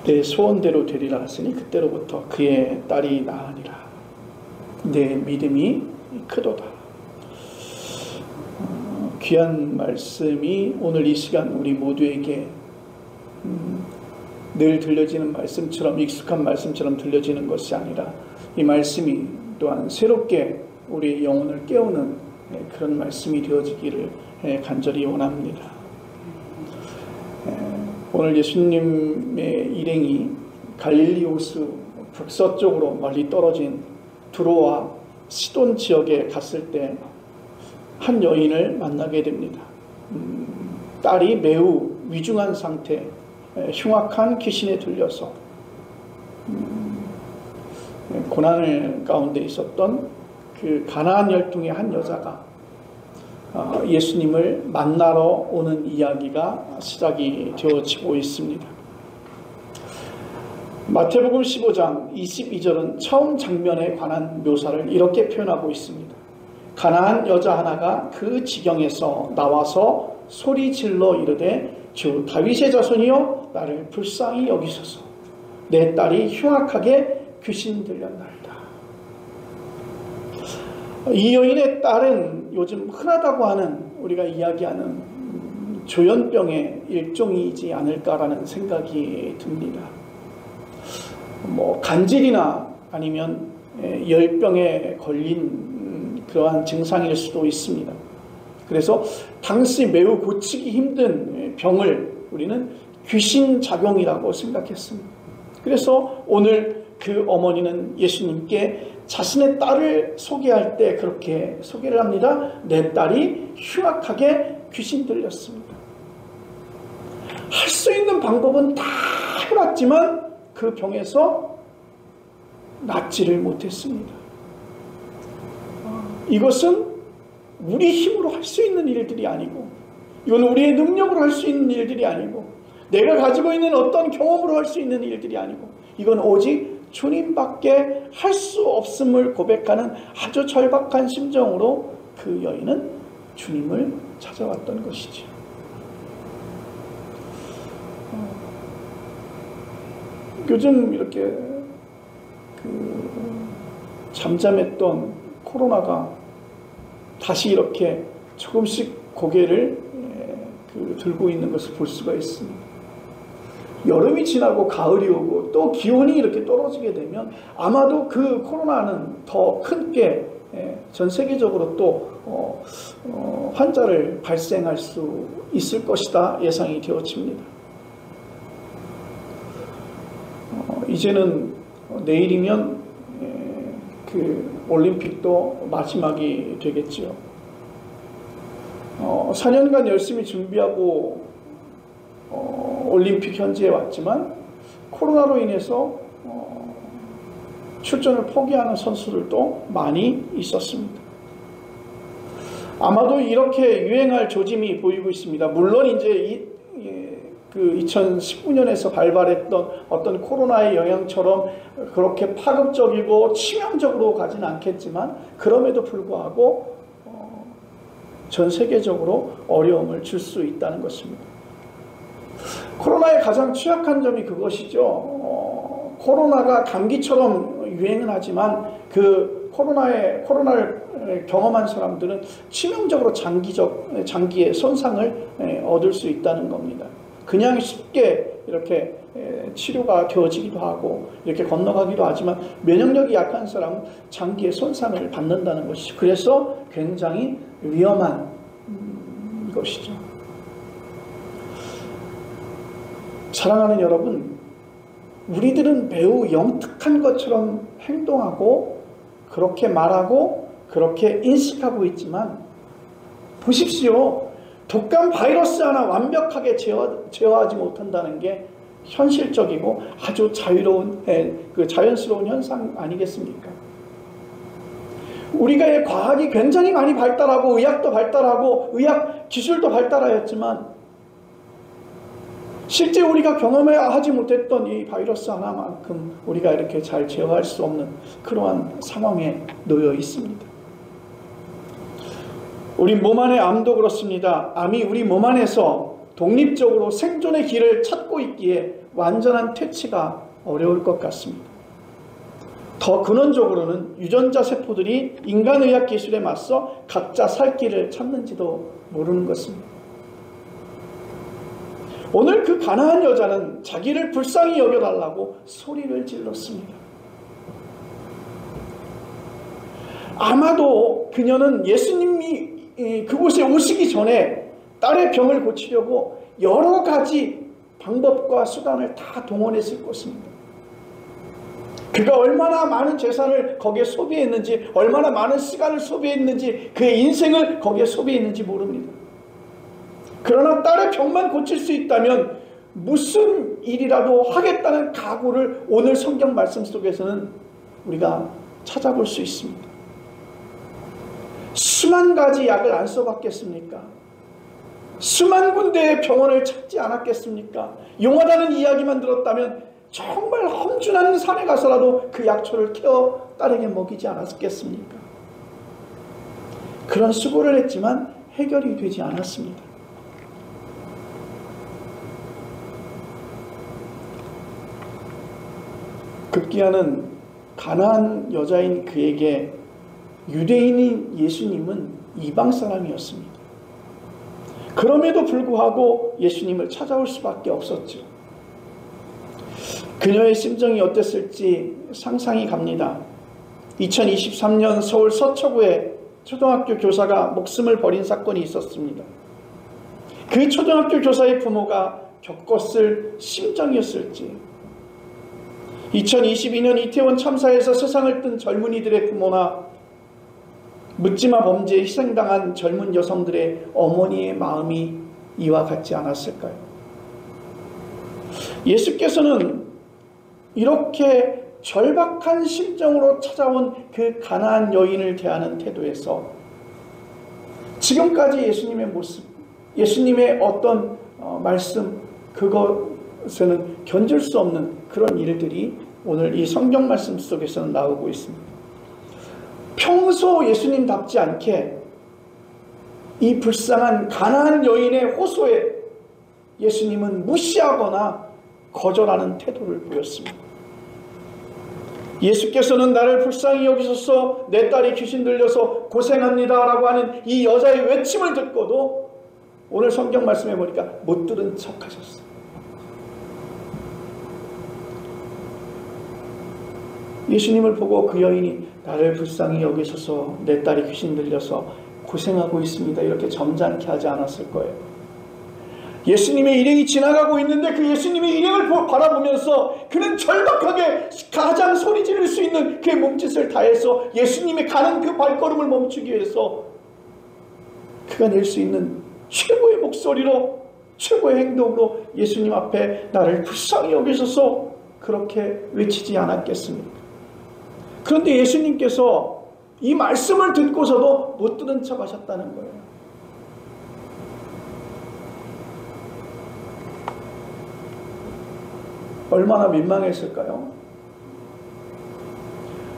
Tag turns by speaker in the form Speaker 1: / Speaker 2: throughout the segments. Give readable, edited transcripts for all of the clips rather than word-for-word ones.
Speaker 1: 내 소원대로 되리라 하시니 그때로부터 그의 딸이 나으니라. 내 믿음이 크도다. 귀한 말씀이 오늘 이 시간 우리 모두에게 늘 들려지는 말씀처럼, 익숙한 말씀처럼 들려지는 것이 아니라 이 말씀이 또한 새롭게 우리의 영혼을 깨우는 그런 말씀이 되어지기를 간절히 원합니다. 오늘 예수님의 일행이 갈릴리 호수 북서쪽으로 멀리 떨어진 두로와 시돈 지역에 갔을 때 한 여인을 만나게 됩니다. 딸이 매우 위중한 상태, 흉악한 귀신에 들려서 고난을 가운데 있었던 그 가나안 열동의 한 여자가 예수님을 만나러 오는 이야기가 시작이 되어지고 있습니다. 마태복음 15장 22절은 처음 장면에 관한 묘사를 이렇게 표현하고 있습니다. 가나안 여자 하나가 그 지경에서 나와서 소리 질러 이르되 주 다윗의 자손이여 나를 불쌍히 여기소서. 내 딸이 흉악하게 귀신 들렸나이다. 이 여인의 딸은 요즘 흔하다고 하는, 우리가 이야기하는 조현병의 일종이지 않을까라는 생각이 듭니다. 간질이나 아니면 열병에 걸린 그러한 증상일 수도 있습니다. 그래서 당시 매우 고치기 힘든 병을 우리는 귀신작용이라고 생각했습니다. 그래서 오늘 그 어머니는 예수님께 자신의 딸을 소개할 때 그렇게 소개를 합니다. 내 딸이 흉악하게 귀신 들렸습니다. 할 수 있는 방법은 다 해봤지만 그 병에서 낫지를 못했습니다. 이것은 우리 힘으로 할 수 있는 일들이 아니고, 이건 우리의 능력으로 할 수 있는 일들이 아니고, 내가 가지고 있는 어떤 경험으로 할 수 있는 일들이 아니고, 이건 오직 주님밖에 할 수 없음을 고백하는 아주 절박한 심정으로 그 여인은 주님을 찾아왔던 것이죠. 요즘 이렇게 잠잠했던 코로나가 다시 이렇게 조금씩 고개를 들고 있는 것을 볼 수가 있습니다. 여름이 지나고 가을이 오고 또 기온이 이렇게 떨어지게 되면 아마도 그 코로나는 더 크게 전 세계적으로 또 환자를 발생할 수 있을 것이다 예상이 되어집니다. 이제는 내일이면 그 올림픽도 마지막이 되겠지요. 4년간 열심히 준비하고 올림픽 현지에 왔지만 코로나로 인해서 출전을 포기하는 선수들도 많이 있었습니다. 아마도 이렇게 유행할 조짐이 보이고 있습니다. 물론 이제 그 2019년에서 발발했던 어떤 코로나의 영향처럼 그렇게 파급적이고 치명적으로 가지는 않겠지만 그럼에도 불구하고 전 세계적으로 어려움을 줄 수 있다는 것입니다. 코로나의 가장 취약한 점이 그것이죠. 코로나가 감기처럼 유행은 하지만 그 코로나를 경험한 사람들은 치명적으로 장기의 손상을 얻을 수 있다는 겁니다. 그냥 쉽게 이렇게 치료가 되어지기도 하고 이렇게 건너가기도 하지만 면역력이 약한 사람은 장기의 손상을 받는다는 것이죠. 그래서 굉장히 위험한 것이죠. 사랑하는 여러분, 우리들은 매우 영특한 것처럼 행동하고 그렇게 말하고 그렇게 인식하고 있지만 보십시오. 독감 바이러스 하나 완벽하게 제어하지 못한다는 게 현실적이고 아주 자연스러운 현상 아니겠습니까? 우리가 과학이 굉장히 많이 발달하고 의학도 발달하고 의학 기술도 발달하였지만 실제 우리가 경험하지 못했던 이 바이러스 하나만큼 우리가 이렇게 잘 제어할 수 없는 그러한 상황에 놓여 있습니다. 우리 몸 안의 암도 그렇습니다. 암이 우리 몸 안에서 독립적으로 생존의 길을 찾고 있기에 완전한 퇴치가 어려울 것 같습니다. 더 근원적으로는 유전자 세포들이 인간의학 기술에 맞서 각자 살 길을 찾는지도 모르는 것입니다. 오늘 그 가난한 여자는 자기를 불쌍히 여겨달라고 소리를 질렀습니다. 아마도 그녀는 예수님이 그곳에 오시기 전에 딸의 병을 고치려고 여러 가지 방법과 수단을 다 동원했을 것입니다. 그가 얼마나 많은 재산을 거기에 소비했는지, 얼마나 많은 시간을 소비했는지, 그의 인생을 거기에 소비했는지 모릅니다. 그러나 딸의 병만 고칠 수 있다면 무슨 일이라도 하겠다는 각오를 오늘 성경 말씀 속에서는 우리가 찾아볼 수 있습니다. 수만 가지 약을 안 써봤겠습니까? 수만 군데의 병원을 찾지 않았겠습니까? 용하다는 이야기만 들었다면 정말 험준한 산에 가서라도 그 약초를 캐어 딸에게 먹이지 않았겠습니까? 그런 수고를 했지만 해결이 되지 않았습니다. 급기야는 가난한 여자인 그에게 유대인인 예수님은 이방 사람이었습니다. 그럼에도 불구하고 예수님을 찾아올 수밖에 없었죠. 그녀의 심정이 어땠을지 상상이 갑니다. 2023년 서울 서초구에 초등학교 교사가 목숨을 버린 사건이 있었습니다. 그 초등학교 교사의 부모가 겪었을 심정이었을지, 2022년 이태원 참사에서 세상을 뜬 젊은이들의 부모나 묻지마 범죄에 희생당한 젊은 여성들의 어머니의 마음이 이와 같지 않았을까요? 예수께서는 이렇게 절박한 심정으로 찾아온 그 가난한 여인을 대하는 태도에서 지금까지 예수님의 모습, 예수님의 어떤 말씀, 그것에는 견딜 수 없는 그런 일들이 오늘 이 성경 말씀 속에서는 나오고 있습니다. 평소 예수님답지 않게 이 불쌍한 가난한 여인의 호소에 예수님은 무시하거나 거절하는 태도를 보였습니다. 예수께서는 나를 불쌍히 여기소서, 내 딸이 귀신 들려서 고생합니다 라고 하는 이 여자의 외침을 듣고도 오늘 성경 말씀해 보니까 못 들은 척 하셨어요. 예수님을 보고 그 여인이 나를 불쌍히 여기소서, 내 딸이 귀신 들려서 고생하고 있습니다 이렇게 점잖게 하지 않았을 거예요. 예수님의 일행이 지나가고 있는데 그 예수님의 일행을 바라보면서 그는 절박하게 가장 소리 지를 수 있는 그의 몸짓을 다해서 예수님의 가는 그 발걸음을 멈추기 위해서 그가 낼 수 있는 최고의 목소리로, 최고의 행동으로 예수님 앞에 나를 불쌍히 여기소서 그렇게 외치지 않았겠습니까? 그런데 예수님께서 이 말씀을 듣고서도 못 들은 척 하셨다는 거예요. 얼마나 민망했을까요?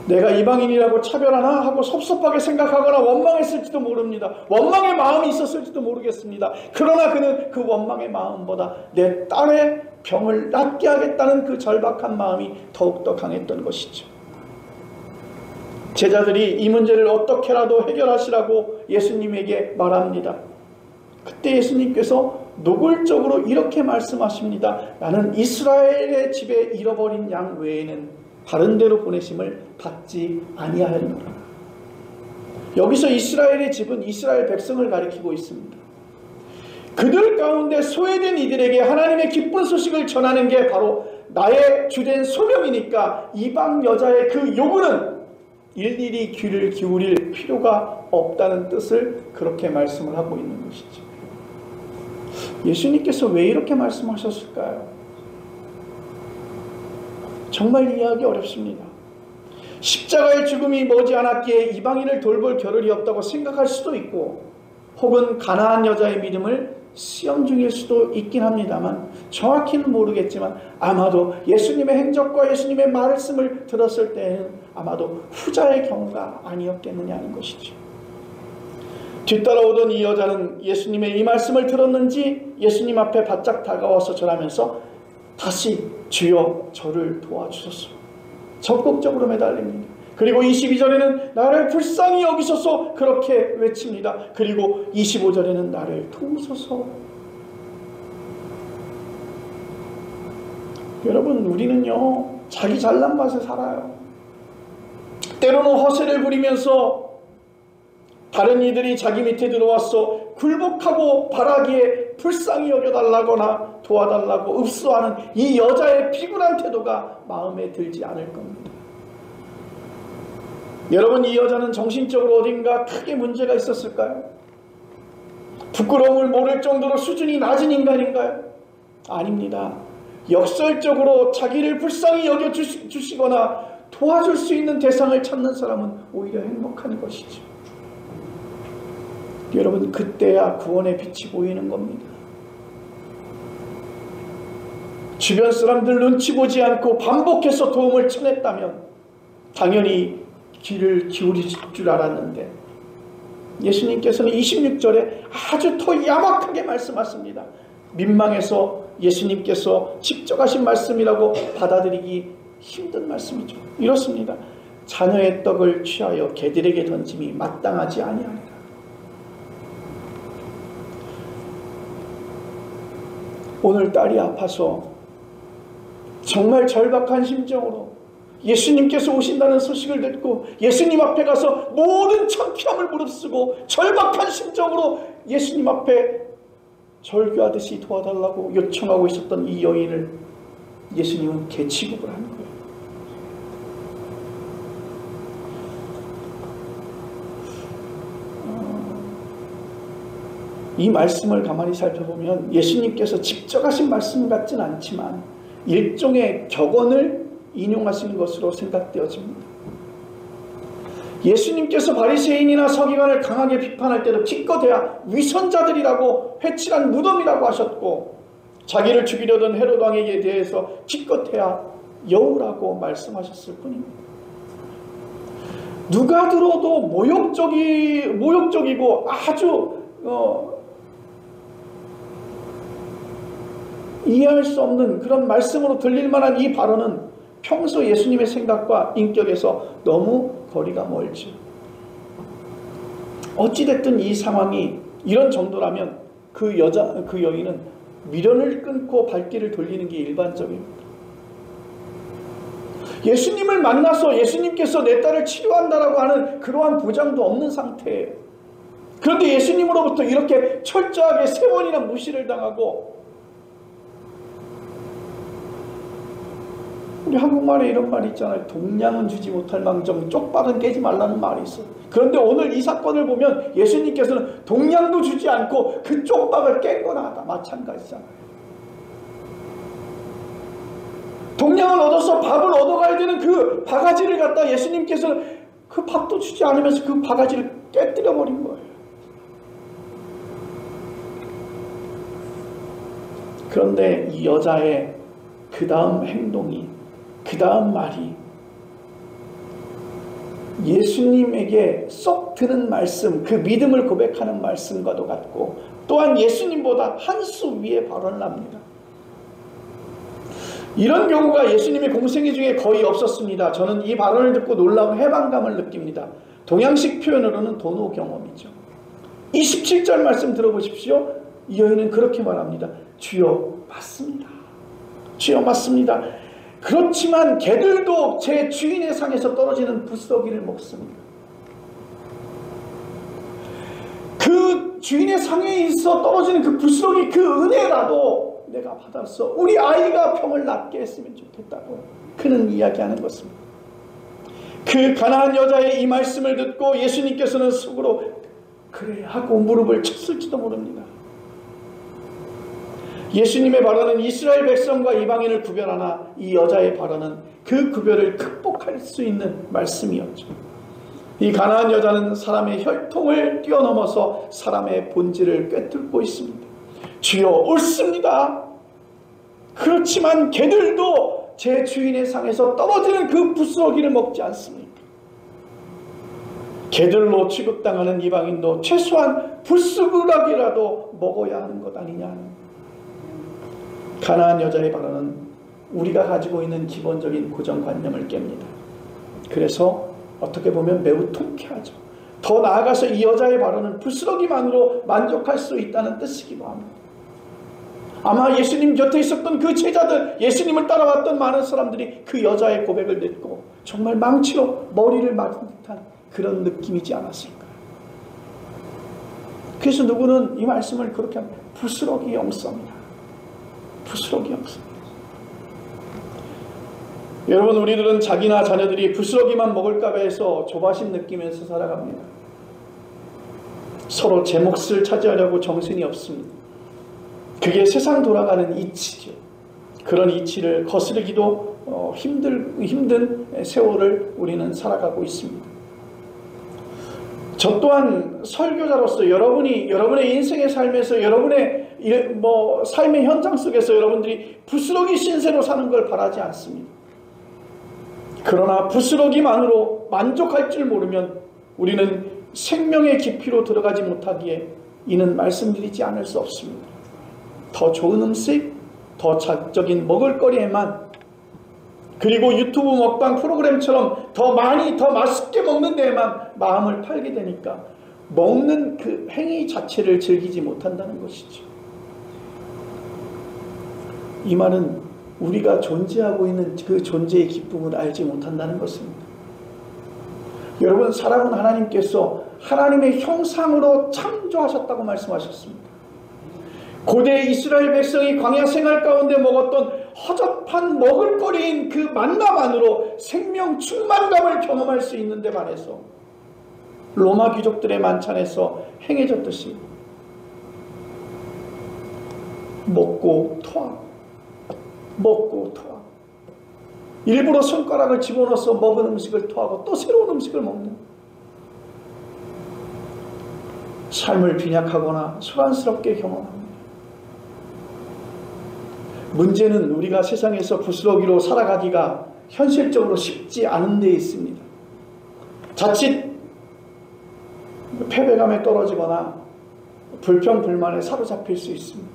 Speaker 1: 내가 이방인이라고 차별하나 하고 섭섭하게 생각하거나 원망했을지도 모릅니다. 원망의 마음이 있었을지도 모르겠습니다. 그러나 그는 그 원망의 마음보다 내 딸의 병을 낫게 하겠다는 그 절박한 마음이 더욱더 강했던 것이죠. 제자들이 이 문제를 어떻게라도 해결하시라고 예수님에게 말합니다. 그때 예수님께서 노골적으로 이렇게 말씀하십니다. 나는 이스라엘의 집에 잃어버린 양 외에는 다른 데로 보내심을 받지 아니하였노라. 여기서 이스라엘의 집은 이스라엘 백성을 가리키고 있습니다. 그들 가운데 소외된 이들에게 하나님의 기쁜 소식을 전하는 게 바로 나의 주된 소명이니까 이방 여자의 그 요구는 일일이 귀를 기울일 필요가 없다는 뜻을 그렇게 말씀을 하고 있는 것이죠. 예수님께서 왜 이렇게 말씀하셨을까요? 정말 이해하기 어렵습니다. 십자가의 죽음이 머지않았기에 이방인을 돌볼 겨를이 없다고 생각할 수도 있고, 혹은 가나안 여자의 믿음을 시험 중일 수도 있긴 합니다만, 정확히는 모르겠지만 아마도 예수님의 행적과 예수님의 말씀을 들었을 때는 아마도 후자의 경우가 아니었겠느냐는 것이죠. 뒤따라오던 이 여자는 예수님의 이 말씀을 들었는지 예수님 앞에 바짝 다가와서 절하면서 다시 주여 저를 도와주소서 적극적으로 매달립니다. 그리고 22절에는 나를 불쌍히 여기소서 그렇게 외칩니다. 그리고 25절에는 나를 도우소서. 여러분, 우리는요 자기 잘난 맛에 살아요. 때로는 허세를 부리면서 다른 이들이 자기 밑에 들어와서 굴복하고 바라기에 불쌍히 여겨달라거나 도와달라고 읍소하는 이 여자의 비굴한 태도가 마음에 들지 않을 겁니다. 여러분, 이 여자는 정신적으로 어딘가 크게 문제가 있었을까요? 부끄러움을 모를 정도로 수준이 낮은 인간인가요? 아닙니다. 역설적으로 자기를 불쌍히 여겨주시거나 도와줄 수 있는 대상을 찾는 사람은 오히려 행복한 것이죠. 여러분, 그때야 구원의 빛이 보이는 겁니다. 주변 사람들 눈치 보지 않고 반복해서 도움을 청했다면 당연히 귀를 기울일 줄 알았는데 예수님께서는 26절에 아주 더 야박하게 말씀하십니다. 민망해서 예수님께서 직접 하신 말씀이라고 받아들이기 힘든 말씀이죠. 이렇습니다. 자녀의 떡을 취하여 개들에게 던짐이 마땅하지 아니하니라. 오늘 딸이 아파서 정말 절박한 심정으로 예수님께서 오신다는 소식을 듣고 예수님 앞에 가서 모든 창피함을 무릅쓰고 절박한 심정으로 예수님 앞에 절규하듯이 도와달라고 요청하고 있었던 이 여인을 예수님은 개취급을 하는 거예요. 이 말씀을 가만히 살펴보면 예수님께서 직접 하신 말씀 같진 않지만 일종의 격언을 인용하신 것으로 생각되어집니다. 예수님께서 바리새인이나 서기관을 강하게 비판할 때도 기껏해야 위선자들이라고 회칠한 무덤이라고 하셨고 자기를 죽이려던 헤롯 왕에게 대해서 기껏해야 여우라고 말씀하셨을 뿐입니다. 누가 들어도 모욕적이고 아주 이해할 수 없는 그런 말씀으로 들릴 만한 이 발언은 평소 예수님의 생각과 인격에서 너무 거리가 멀죠. 어찌됐든 이 상황이 이런 정도라면 그 여인은 미련을 끊고 발길을 돌리는 게 일반적입니다. 예수님을 만나서 예수님께서 내 딸을 치료한다라고 하는 그러한 보장도 없는 상태예요. 그런데 예수님으로부터 이렇게 철저하게 3번이나 무시를 당하고, 우리 한국말에 이런 말이 있잖아요. 동냥은 주지 못할 망정 쪽박은 깨지 말라는 말이 있어요. 그런데 오늘 이 사건을 보면 예수님께서는 동냥도 주지 않고 그 쪽박을 깬 거나 하다 마찬가지잖아요. 동냥을 얻어서 밥을 얻어가야 되는 그 바가지를 갖다 예수님께서는 그 밥도 주지 않으면서 그 바가지를 깨뜨려 버린 거예요. 그런데 이 여자의 그 다음 행동이, 그 다음 말이 예수님에게 쏙 드는 말씀, 그 믿음을 고백하는 말씀과도 같고 또한 예수님보다 한 수 위에 발언을 합니다. 이런 경우가 예수님의 공생애 중에 거의 없었습니다. 저는 이 발언을 듣고 놀라운 해방감을 느낍니다. 동양식 표현으로는 도노 경험이죠. 27절 말씀 들어보십시오. 이 여인은 그렇게 말합니다. 주여 맞습니다. 주여 맞습니다. 그렇지만 개들도 제 주인의 상에서 떨어지는 부스러기를 먹습니다. 그 주인의 상에 있어 떨어지는 그 부스러기, 그 은혜라도 내가 받았어. 우리 아이가 병을 낫게 했으면 좋겠다고 그는 이야기하는 것입니다. 그 가난한 여자의 이 말씀을 듣고 예수님께서는 속으로 그래 하고 무릎을 쳤을지도 모릅니다. 예수님의 발언은 이스라엘 백성과 이방인을 구별하나 이 여자의 발언은 그 구별을 극복할 수 있는 말씀이었죠. 이 가난한 여자는 사람의 혈통을 뛰어넘어서 사람의 본질을 꿰뚫고 있습니다. 주여 옳습니다. 그렇지만 개들도 제 주인의 상에서 떨어지는 그 부스러기를 먹지 않습니까? 개들로 취급당하는 이방인도 최소한 부스러기라도 먹어야 하는 것 아니냐. 가나안 여자의 발언은 우리가 가지고 있는 기본적인 고정관념을 깹니다. 그래서 어떻게 보면 매우 통쾌하죠. 더 나아가서 이 여자의 발언은 부스러기만으로 만족할 수 있다는 뜻이기도 합니다. 아마 예수님 곁에 있었던 그 제자들, 예수님을 따라왔던 많은 사람들이 그 여자의 고백을 듣고 정말 망치로 머리를 맞은 듯한 그런 느낌이지 않았을까. 그래서 누구는 이 말씀을 그렇게 합니다. 부스러기 영성이다. 부스러기 영성. 여러분, 우리들은 자기나 자녀들이 부스러기만 먹을까 봐 해서 조바심 느끼면서 살아갑니다. 서로 제 몫을 차지하려고 정신이 없습니다. 그게 세상 돌아가는 이치죠. 그런 이치를 거스르기도 힘든 세월을 우리는 살아가고 있습니다. 저 또한 설교자로서 여러분의 인생의 삶에서 여러분의 삶의 현장 속에서 여러분들이 부스러기 신세로 사는 걸 바라지 않습니다. 그러나 부스러기만으로 만족할 줄 모르면 우리는 생명의 깊이로 들어가지 못하기에 이는 말씀드리지 않을 수 없습니다. 더 좋은 음식, 더 자극적인 먹을거리에만, 그리고 유튜브 먹방 프로그램처럼 더 많이 더 맛있게 먹는 데에만 마음을 팔게 되니까 먹는 그 행위 자체를 즐기지 못한다는 것이죠. 이 말은 우리가 존재하고 있는 그 존재의 기쁨을 알지 못한다는 것입니다. 여러분, 사랑하는 하나님께서 하나님의 형상으로 창조하셨다고 말씀하셨습니다. 고대 이스라엘 백성이 광야 생활 가운데 먹었던 허접한 먹을거리인 그 만나만으로 생명 충만감을 경험할 수 있는 데 반해서 로마 귀족들의 만찬에서 행해졌듯이 먹고 토하고 일부러 손가락을 집어넣어서 먹은 음식을 토하고 또 새로운 음식을 먹는, 삶을 빈약하거나 소란스럽게 경험합니다. 문제는 우리가 세상에서 부스러기로 살아가기가 현실적으로 쉽지 않은 데 있습니다. 자칫 패배감에 떨어지거나 불평불만에 사로잡힐 수 있습니다.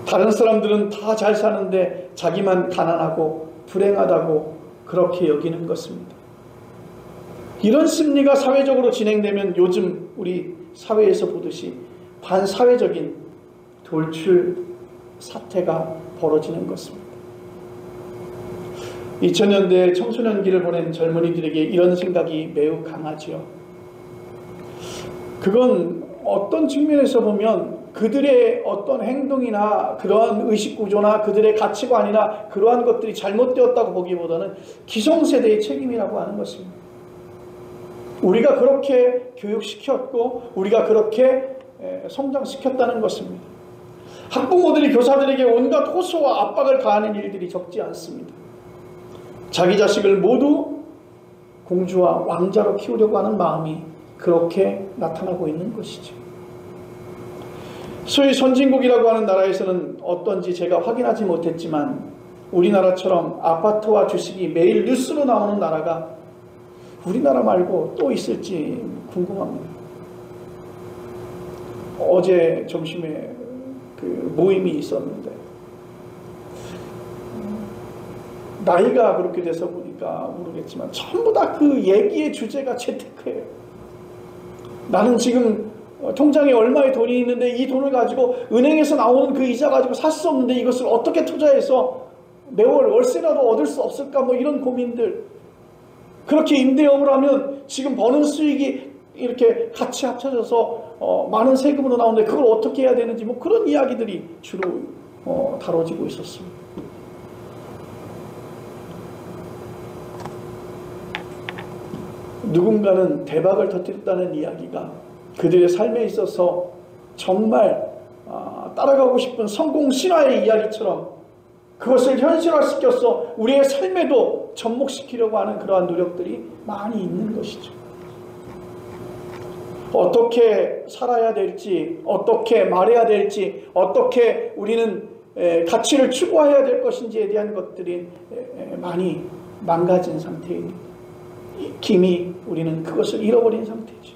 Speaker 1: 다른 사람들은 다 잘 사는데 자기만 가난하고 불행하다고 그렇게 여기는 것입니다. 이런 심리가 사회적으로 진행되면 요즘 우리 사회에서 보듯이 반사회적인 돌출 사태가 벌어지는 것입니다. 2000년대 청소년기를 보낸 젊은이들에게 이런 생각이 매우 강하지요. 그건 어떤 측면에서 보면 그들의 어떤 행동이나 그러한 의식구조나 그들의 가치관이나 그러한 것들이 잘못되었다고 보기보다는 기성세대의 책임이라고 하는 것입니다. 우리가 그렇게 교육시켰고 우리가 그렇게 성장시켰다는 것입니다. 학부모들이 교사들에게 온갖 호소와 압박을 가하는 일들이 적지 않습니다. 자기 자식을 모두 공주와 왕자로 키우려고 하는 마음이 그렇게 나타나고 있는 것이죠. 소위 선진국이라고 하는 나라에서는 어떤지 제가 확인하지 못했지만 우리나라처럼 아파트와 주식이 매일 뉴스로 나오는 나라가 우리나라 말고 또 있을지 궁금합니다. 어제 점심에 그 모임이 있었는데 나이가 그렇게 돼서 보니까 모르겠지만 전부 다 그 얘기의 주제가 재테크예요. 나는 지금 통장에 얼마의 돈이 있는데 이 돈을 가지고 은행에서 나오는 그 이자 가지고 살 수 없는데 이것을 어떻게 투자해서 매월 월세라도 얻을 수 없을까, 뭐 이런 고민들. 그렇게 임대업을 하면 지금 버는 수익이 이렇게 같이 합쳐져서 많은 세금으로 나오는데 그걸 어떻게 해야 되는지, 뭐 그런 이야기들이 주로 다뤄지고 있었습니다. 누군가는 대박을 터뜨렸다는 이야기가 그들의 삶에 있어서 정말 따라가고 싶은 성공 신화의 이야기처럼 그것을 현실화시켜서 우리의 삶에도 접목시키려고 하는 그러한 노력들이 많이 있는 것이죠. 어떻게 살아야 될지, 어떻게 말해야 될지, 어떻게 우리는 가치를 추구해야 될 것인지에 대한 것들이 많이 망가진 상태입니다. 이미 우리는 그것을 잃어버린 상태죠.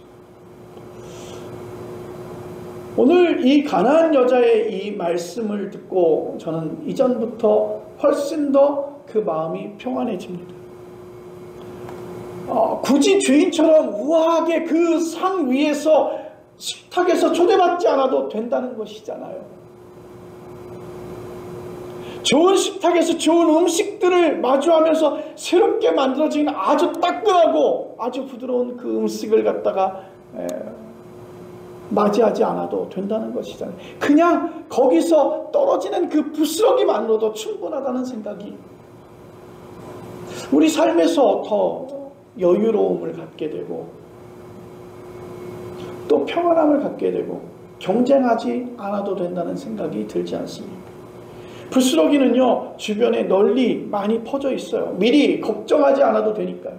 Speaker 1: 오늘 이 가나안 여자의 이 말씀을 듣고 저는 이전부터 훨씬 더 그 마음이 평안해집니다. 굳이 주인처럼 우아하게 그 상 위에서 식탁에서 초대받지 않아도 된다는 것이잖아요. 좋은 식탁에서 좋은 음식들을 마주하면서 새롭게 만들어진 아주 따끈하고 아주 부드러운 그 음식을 갖다가 맞이하지 않아도 된다는 것이잖아요. 그냥 거기서 떨어지는 그 부스러기만으로도 충분하다는 생각이 우리 삶에서 더 여유로움을 갖게 되고 또 평안함을 갖게 되고 경쟁하지 않아도 된다는 생각이 들지 않습니까? 부스러기는요, 주변에 널리 많이 퍼져 있어요. 미리 걱정하지 않아도 되니까요.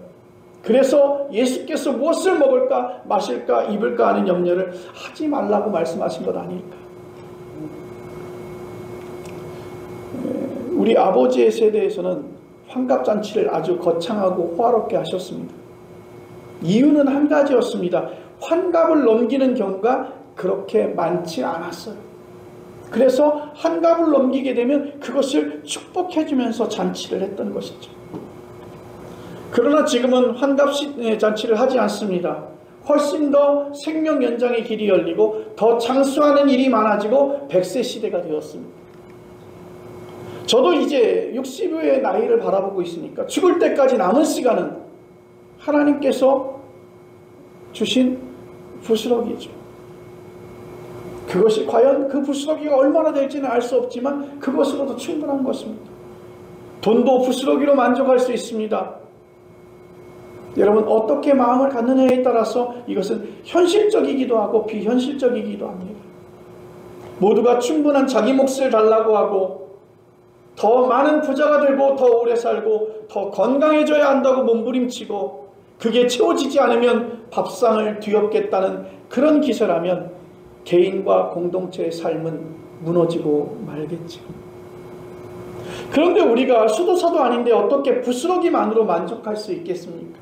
Speaker 1: 그래서 예수께서 무엇을 먹을까 마실까 입을까 하는 염려를 하지 말라고 말씀하신 것 아닐까. 우리 아버지의 세대에서는 환갑잔치를 아주 거창하고 호화롭게 하셨습니다. 이유는 한 가지였습니다. 환갑을 넘기는 경우가 그렇게 많지 않았어요. 그래서 환갑을 넘기게 되면 그것을 축복해주면서 잔치를 했던 것이죠. 그러나 지금은 환갑잔치를 하지 않습니다. 훨씬 더 생명 연장의 길이 열리고 더 장수하는 일이 많아지고 100세 시대가 되었습니다. 저도 이제 60의 나이를 바라보고 있으니까 죽을 때까지 남은 시간은 하나님께서 주신 부스러기죠. 그것이 과연 그 부스러기가 얼마나 될지는 알 수 없지만 그것으로도 충분한 것입니다. 돈도 부스러기로 만족할 수 있습니다. 여러분 어떻게 마음을 갖느냐에 따라서 이것은 현실적이기도 하고 비현실적이기도 합니다. 모두가 충분한 자기 몫을 달라고 하고 더 많은 부자가 되고 더 오래 살고 더 건강해져야 한다고 몸부림치고 그게 채워지지 않으면 밥상을 뒤엎겠다는 그런 기세라면 개인과 공동체의 삶은 무너지고 말겠죠. 그런데 우리가 수도사도 아닌데 어떻게 부스러기만으로 만족할 수 있겠습니까?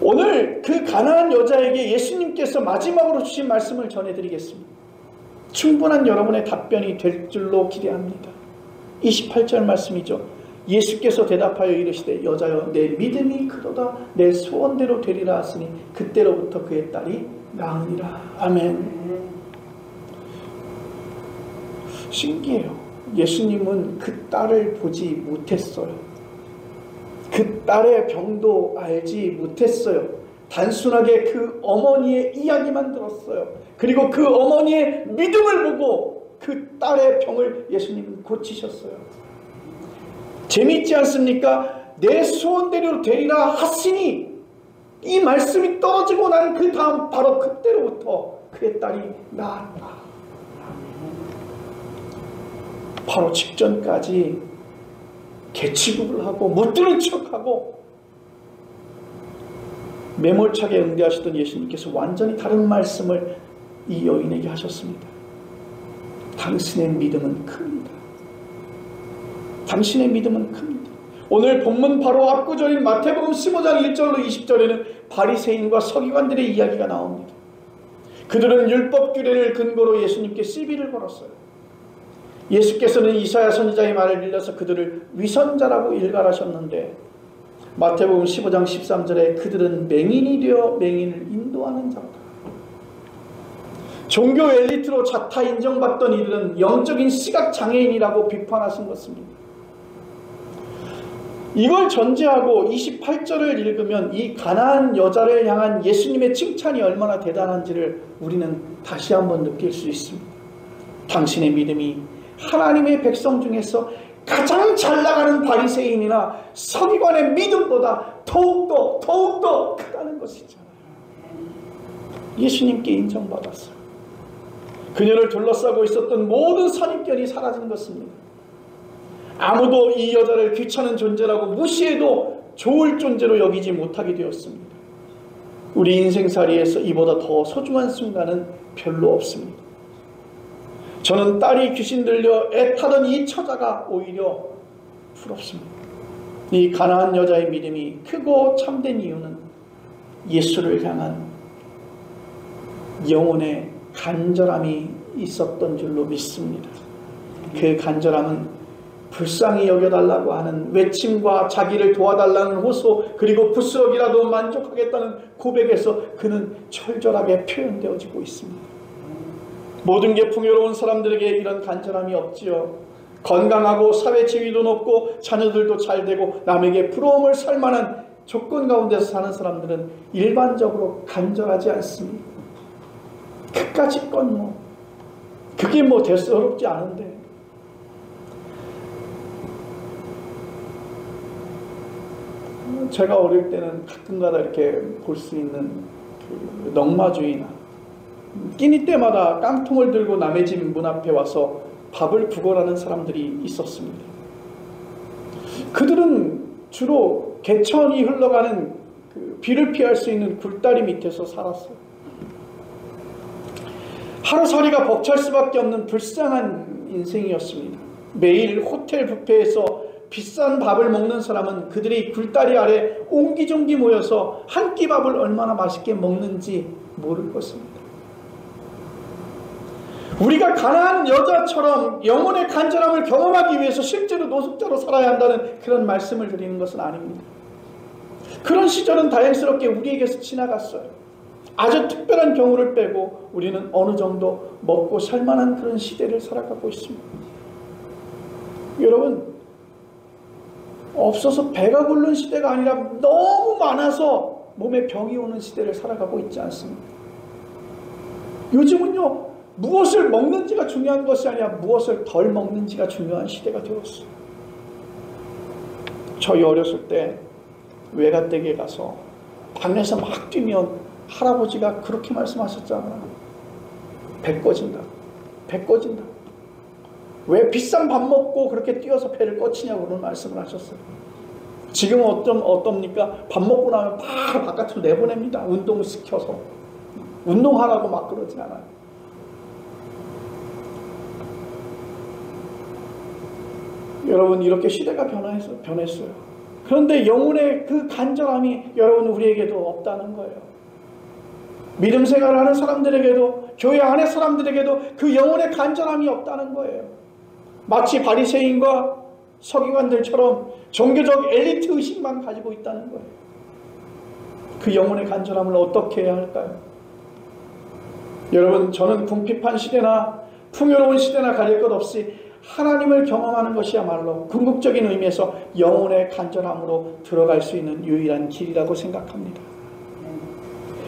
Speaker 1: 오늘 그 가나안 여자에게 예수님께서 마지막으로 주신 말씀을 전해드리겠습니다. 충분한 여러분의 답변이 될 줄로 기대합니다. 28절 말씀이죠. 예수께서 대답하여 이르시되 여자여 내 믿음이 그도다 내 소원대로 되리라 하시니 그때로부터 그의 딸이 나으니라. 아멘. 신기해요. 예수님은 그 딸을 보지 못했어요. 그 딸의 병도 알지 못했어요. 단순하게 그 어머니의 이야기만 들었어요. 그리고 그 어머니의 믿음을 보고 그 딸의 병을 예수님은 고치셨어요. 재미있지 않습니까? 내 소원대로 되리라 하시니 이 말씀이 떨어지고 난 그 다음 바로 그때로부터 그의 딸이 나았다. 바로 직전까지 개취급을 하고 못 들은 척하고 매몰차게 응대하시던 예수님께서 완전히 다른 말씀을 이 여인에게 하셨습니다. 당신의 믿음은 큽니다. 당신의 믿음은 큽니다. 오늘 본문 바로 앞구절인 마태복음 15장 1절로 20절에는 바리새인과 서기관들의 이야기가 나옵니다. 그들은 율법 규례를 근거로 예수님께 시비를 걸었어요. 예수께서는 이사야 선지자의 말을 빌려서 그들을 위선자라고 일갈하셨는데 마태복음 15장 13절에 그들은 맹인이 되어 맹인을 인도하는 자다. 종교 엘리트로 자타 인정받던 이들은 영적인 시각장애인이라고 비판하신 것입니다. 이걸 전제하고 28절을 읽으면 이 가나안 여자를 향한 예수님의 칭찬이 얼마나 대단한지를 우리는 다시 한번 느낄 수 있습니다. 당신의 믿음이 하나님의 백성 중에서 가장 잘 나가는 바리새인이나 서기관의 믿음보다 더욱더 크다는 것이잖아요. 예수님께 인정받았어요. 그녀를 둘러싸고 있었던 모든 선입견이 사라진 것입니다. 아무도 이 여자를 귀찮은 존재라고 무시해도 좋을 존재로 여기지 못하게 되었습니다. 우리 인생살이에서 이보다 더 소중한 순간은 별로 없습니다. 저는 딸이 귀신 들려 애타던 이 처자가 오히려 부럽습니다. 이 가나안 여자의 믿음이 크고 참된 이유는 예수를 향한 영혼의 간절함이 있었던 줄로 믿습니다. 그 간절함은 불쌍히 여겨달라고 하는 외침과 자기를 도와달라는 호소, 그리고 부스럭이라도 만족하겠다는 고백에서 그는 철저하게 표현되어지고 있습니다. 모든 게 풍요로운 사람들에게 이런 간절함이 없지요. 건강하고 사회 지위도 높고 자녀들도 잘 되고 남에게 부러움을 살 만한 조건 가운데서 사는 사람들은 일반적으로 간절하지 않습니다. 그까짓 건 그게 대수롭지 않은데, 제가 어릴 때는 가끔가다 이렇게 볼 수 있는 그 넝마주의나 끼니 때마다 깡통을 들고 남의 집 문 앞에 와서 밥을 구걸하는 사람들이 있었습니다. 그들은 주로 개천이 흘러가는 그 비를 피할 수 있는 굴다리 밑에서 살았어요. 하루살이가 벅찰 수밖에 없는 불쌍한 인생이었습니다. 매일 호텔 뷔페에서 비싼 밥을 먹는 사람은 그들이 굴다리 아래 옹기종기 모여서 한 끼 밥을 얼마나 맛있게 먹는지 모를 것입니다. 우리가 가난한 여자처럼 영혼의 간절함을 경험하기 위해서 실제로 노숙자로 살아야 한다는 그런 말씀을 드리는 것은 아닙니다. 그런 시절은 다행스럽게 우리에게서 지나갔어요. 아주 특별한 경우를 빼고 우리는 어느 정도 먹고 살만한 그런 시대를 살아가고 있습니다. 여러분, 없어서 배가 부른 시대가 아니라 너무 많아서 몸에 병이 오는 시대를 살아가고 있지 않습니까? 요즘은요, 무엇을 먹는지가 중요한 것이 아니라 무엇을 덜 먹는지가 중요한 시대가 되었어요. 저희 어렸을 때 외가댁에 가서 밤에서 막 뛰면 할아버지가 그렇게 말씀하셨잖아요. 배 꺼진다. 배 꺼진다. 왜 비싼 밥 먹고 그렇게 뛰어서 배를 꺼치냐고 그런 말씀을 하셨어요. 지금은 어떻습니까? 밥 먹고 나면 바로 바깥으로 내보냅니다. 운동시켜서. 운동하라고 막 그러지 않아요. 여러분, 이렇게 시대가 변했어요. 그런데 영혼의 그 간절함이 여러분 우리에게도 없다는 거예요. 믿음 생활을 하는 사람들에게도, 교회 안의 사람들에게도 그 영혼의 간절함이 없다는 거예요. 마치 바리새인과 서기관들처럼 종교적 엘리트 의식만 가지고 있다는 거예요. 그 영혼의 간절함을 어떻게 해야 할까요? 여러분, 저는 궁핍한 시대나 풍요로운 시대나 가릴 것 없이 하나님을 경험하는 것이야말로 궁극적인 의미에서 영혼의 간절함으로 들어갈 수 있는 유일한 길이라고 생각합니다.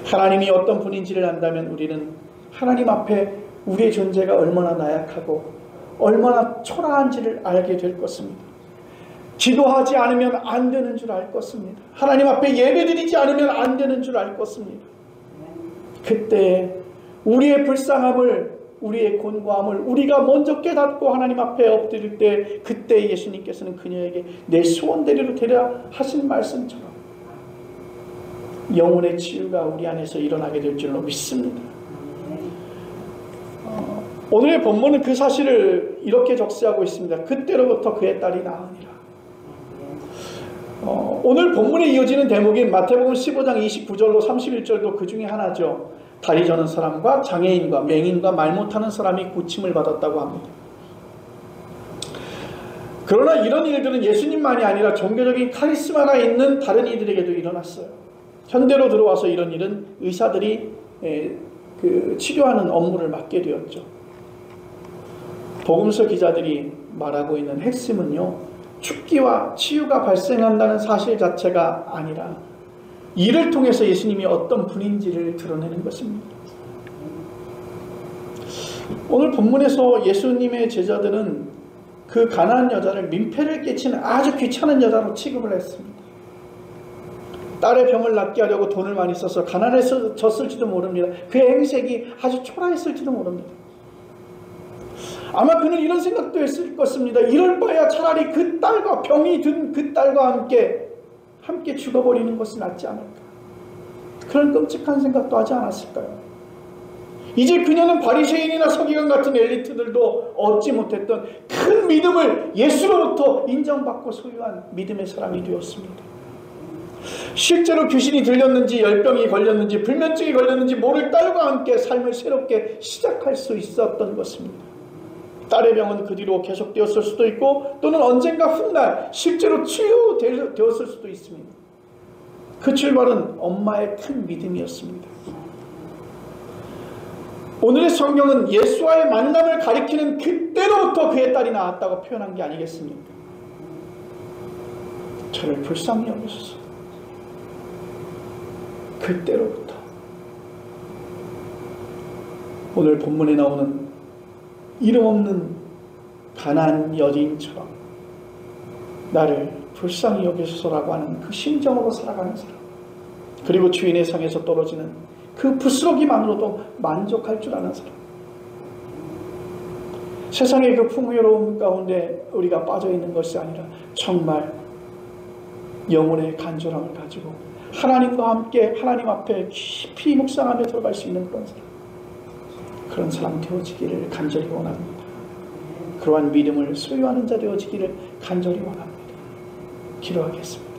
Speaker 1: 하나님이 어떤 분인지를 안다면 우리는 하나님 앞에 우리의 존재가 얼마나 나약하고 얼마나 초라한지를 알게 될 것입니다. 기도하지 않으면 안 되는 줄 알 것입니다. 하나님 앞에 예배드리지 않으면 안 되는 줄 알 것입니다. 그때 우리의 불쌍함을, 우리의 곤고함을 우리가 먼저 깨닫고 하나님 앞에 엎드릴 때, 그때 예수님께서는 그녀에게 내 수원대리로 데려 하신 말씀처럼 영혼의 치유가 우리 안에서 일어나게 될 줄로 믿습니다. 오늘의 본문은 그 사실을 이렇게 적시하고 있습니다. 그때로부터 그의 딸이 나으니라. 오늘 본문에 이어지는 대목인 마태복음 15장 29절로 31절도 그 중에 하나죠. 다리 저는 사람과 장애인과 맹인과 말 못하는 사람이 고침을 받았다고 합니다. 그러나 이런 일들은 예수님만이 아니라 종교적인 카리스마가 있는 다른 이들에게도 일어났어요. 현대로 들어와서 이런 일은 의사들이 치료하는 업무를 맡게 되었죠. 복음서 기자들이 말하고 있는 핵심은요, 축기와 치유가 발생한다는 사실 자체가 아니라 이를 통해서 예수님이 어떤 분인지를 드러내는 것입니다. 오늘 본문에서 예수님의 제자들은 그 가난한 여자를 민폐를 끼치는 아주 귀찮은 여자로 취급을 했습니다. 딸의 병을 낫게 하려고 돈을 많이 써서 가난해졌을지도 모릅니다. 그의 행색이 아주 초라했을지도 모릅니다. 아마 그는 이런 생각도 했을 것입니다. 이럴 바야 차라리 그 딸과, 병이 든 그 딸과 함께 죽어버리는 것이 낫지 않을까. 그런 끔찍한 생각도 하지 않았을까요? 이제 그녀는 바리새인이나 서기관 같은 엘리트들도 얻지 못했던 큰 믿음을 예수로부터 인정받고 소유한 믿음의 사람이 되었습니다. 실제로 귀신이 들렸는지 열병이 걸렸는지 불면증이 걸렸는지 모를 딸과 함께 삶을 새롭게 시작할 수 있었던 것입니다. 딸의 병은 그 뒤로 계속되었을 수도 있고 또는 언젠가 훗날 실제로 치유되었을 수도 있습니다. 그 출발은 엄마의 큰 믿음이었습니다. 오늘의 성경은 예수와의 만남을 가리키는 그때로부터 그의 딸이 나았다고 표현한 게 아니겠습니까? 저를 불쌍히 여기소서. 그때로부터. 오늘 본문에 나오는 이름 없는 가난한 여인처럼 나를 불쌍히 여기소서라고 하는 그 심정으로 살아가는 사람, 그리고 주인의 상에서 떨어지는 그 부스러기만으로도 만족할 줄 아는 사람, 세상의 그 풍요로움 가운데 우리가 빠져있는 것이 아니라 정말 영혼의 간절함을 가지고 하나님과 함께 하나님 앞에 깊이 묵상하며 들어갈 수 있는 그런 사람 되어지기를 간절히 원합니다. 그러한 믿음을 소유하는 자 되어지기를 간절히 원합니다. 기도하겠습니다.